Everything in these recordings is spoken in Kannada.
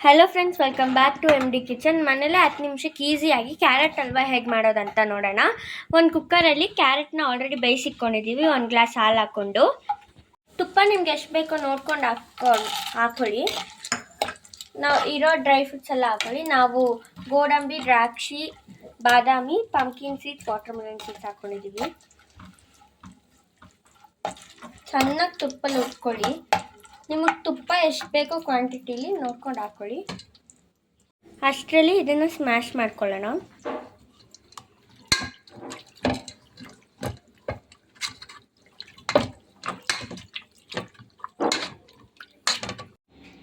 Hello friends, welcome back to MD kitchen. ಮನೇಲೆ 10 ನಿಮಿಷಕ್ಕೆ ಈಸಿಯಾಗಿ ಕ್ಯಾರೆಟ್ ಹಲ್ವಾ ಹೇಗೆ ಮಾಡೋದಂತ ನೋಡೋಣ. ಒಂದು ಕುಕ್ಕರಲ್ಲಿ ಕ್ಯಾರೆಟ್ನ ಆಲ್ರೆಡಿ ಬೇಯಿಸಿಟ್ಕೊಂಡಿದ್ದೀವಿ. 1 ಗ್ಲಾಸ್ ಹಾಲು ಹಾಕ್ಕೊಂಡು, ತುಪ್ಪ ನಿಮ್ಗೆ ಎಷ್ಟು ಬೇಕೋ ನೋಡ್ಕೊಂಡು ಹಾಕ್ಕೊಳ್ಳಿ. ನಾವು ಇರೋ ಡ್ರೈ ಫ್ರೂಟ್ಸ್ ಎಲ್ಲ ಹಾಕ್ಕೊಳ್ಳಿ. ನಾವು ಗೋಡಂಬಿ, ದ್ರಾಕ್ಷಿ, ಬಾದಾಮಿ, ಪಂಪ್ಕಿನ್ ಸೀಡ್ಸ್, ವಾಟರ್ಮೆಲನ್ ಸೀಡ್ಸ್ ಹಾಕ್ಕೊಂಡಿದ್ದೀವಿ. ಚೆನ್ನಾಗಿ ತುಪ್ಪಲ್ಲಿ ಉಟ್ಕೊಳ್ಳಿ. ನಿಮಗೆ ತುಪ್ಪ ಎಷ್ಟು ಬೇಕೋ ಕ್ವಾಂಟಿಟಿಲಿ ನೋಡ್ಕೊಂಡು ಹಾಕ್ಕೊಳ್ಳಿ. ಅಷ್ಟರಲ್ಲಿ ಇದನ್ನು ಸ್ಮ್ಯಾಶ್ ಮಾಡ್ಕೊಳ್ಳೋಣ.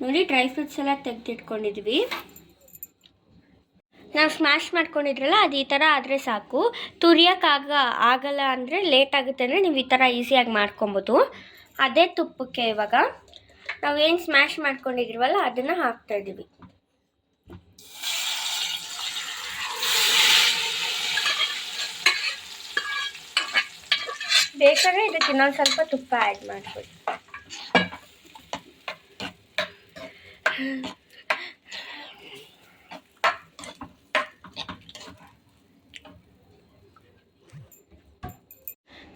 ನೋಡಿ, ಡ್ರೈ ಫ್ರೂಟ್ಸ್ ಎಲ್ಲ ತೆಗೆದಿಟ್ಕೊಂಡಿದ್ವಿ. ನಾವು ಸ್ಮ್ಯಾಶ್ ಮಾಡ್ಕೊಂಡಿದ್ರಲ್ಲ, ಅದು ಈ ಥರ ಆದರೆ ಸಾಕು. ಆಗಲ್ಲ ಅಂದರೆ ಲೇಟ್ ಆಗುತ್ತೆ ಅಂದರೆ ನೀವು ಈ ಥರ ಈಸಿಯಾಗಿ ಮಾಡ್ಕೊಬೋದು. ಅದೇ ತುಪ್ಪಕ್ಕೆ ಇವಾಗ ನಾವೇನು ಸ್ಮ್ಯಾಶ್ ಮಾಡ್ಕೊಂಡಿದ್ದೀವಲ್ಲ ಅದನ್ನು ಹಾಕ್ತಾಯಿದ್ದೀವಿ. ಬೇಕಾದ್ರೆ ಇದಕ್ಕೆ ಇನ್ನೊಂದು ಸ್ವಲ್ಪ ತುಪ್ಪ ಆ್ಯಡ್ ಮಾಡ್ಕೊಳ್ಳಿ.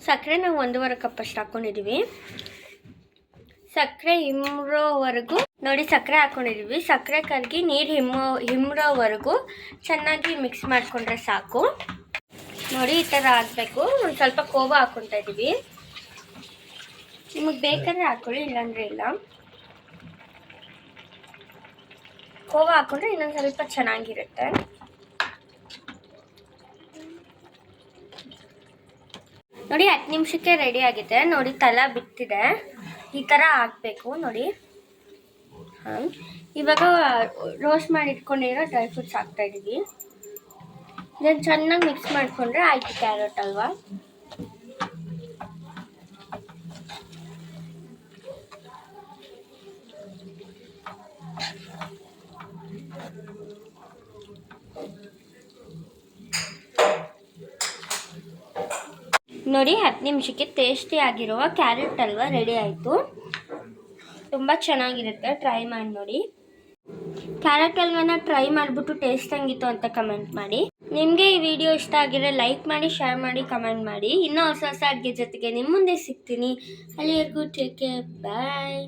ಸಕ್ಕರೆ ನಾವು 1.5 ಕಪ್ ಅಷ್ಟು ಹಾಕ್ಕೊಂಡಿದ್ದೀವಿ. ಸಕ್ಕರೆ ಹಿಮ್ರೋವರೆಗೂ ನೋಡಿ, ಸಕ್ಕರೆ ಹಾಕ್ಕೊಂಡಿದ್ದೀವಿ. ಸಕ್ಕರೆ ಕರಗಿ ನೀರು ಹಿಮ್ರೋವರೆಗೂ ಚೆನ್ನಾಗಿ ಮಿಕ್ಸ್ ಮಾಡಿಕೊಂಡ್ರೆ ಸಾಕು. ನೋಡಿ, ಈ ಥರ ಆಗಬೇಕು. ಒಂದು ಸ್ವಲ್ಪ ಕೋವಾ ಹಾಕ್ಕೊತಾ ಇದ್ದೀವಿ. ನಿಮಗೆ ಬೇಕಾದ್ರೆ ಹಾಕ್ಕೊಳ್ಳಿ, ಇಲ್ಲಾಂದರೆ ಇಲ್ಲ. ಕೋವಾ ಹಾಕ್ಕೊಂಡ್ರೆ ಇನ್ನೊಂದು ಸ್ವಲ್ಪ ಚೆನ್ನಾಗಿರುತ್ತೆ. ನೋಡಿ, 10 ನಿಮಿಷಕ್ಕೆ ರೆಡಿ ಆಗಿದೆ. ನೋಡಿ, ತಲೆ ಬಿಟ್ಟಿದೆ. ಈ ಥರ ಹಾಕಬೇಕು ನೋಡಿ. ಇವಾಗ ರೋಸ್ಟ್ ಮಾಡಿ ಇಟ್ಕೊಂಡಿರೋ ಡ್ರೈ ಫ್ರೂಟ್ಸ್ ಹಾಕ್ತಾಯಿದ್ದೀವಿ. ಇದನ್ನು ಚೆನ್ನಾಗಿ ಮಿಕ್ಸ್ ಮಾಡಿಕೊಂಡ್ರೆ ಆಯಿತು ಕ್ಯಾರೆಟ್ ಹಲ್ವಾ. ನೋಡಿ, 10 ನಿಮಿಷಕ್ಕೆ ಟೇಸ್ಟಿ ಆಗಿರುವ ಕ್ಯಾರೆಟ್ ಹಲ್ವಾ ರೆಡಿ ಆಯಿತು. ತುಂಬ ಚೆನ್ನಾಗಿರುತ್ತೆ, ಟ್ರೈ ಮಾಡಿ ನೋಡಿ. ಕ್ಯಾರೆಟ್ ಹಲ್ವಾನ ಟ್ರೈ ಮಾಡಿಬಿಟ್ಟು ಟೇಸ್ಟ್ ಹೆಂಗಿತ್ತು ಅಂತ ಕಮೆಂಟ್ ಮಾಡಿ. ನಿಮಗೆ ಈ ವಿಡಿಯೋ ಇಷ್ಟ ಆಗಿದ್ರೆ ಲೈಕ್ ಮಾಡಿ, ಶೇರ್ ಮಾಡಿ, ಕಮೆಂಟ್ ಮಾಡಿ. ಇನ್ನೂ ಹೊಸ ಅಡುಗೆ ಜೊತೆಗೆ ನಿಮ್ಮ ಮುಂದೆ ಸಿಗ್ತೀನಿ. ಅಲ್ಲಿವರೆಗೂ ಟೇಕ್ ಕೇರ್, ಬಾಯ್.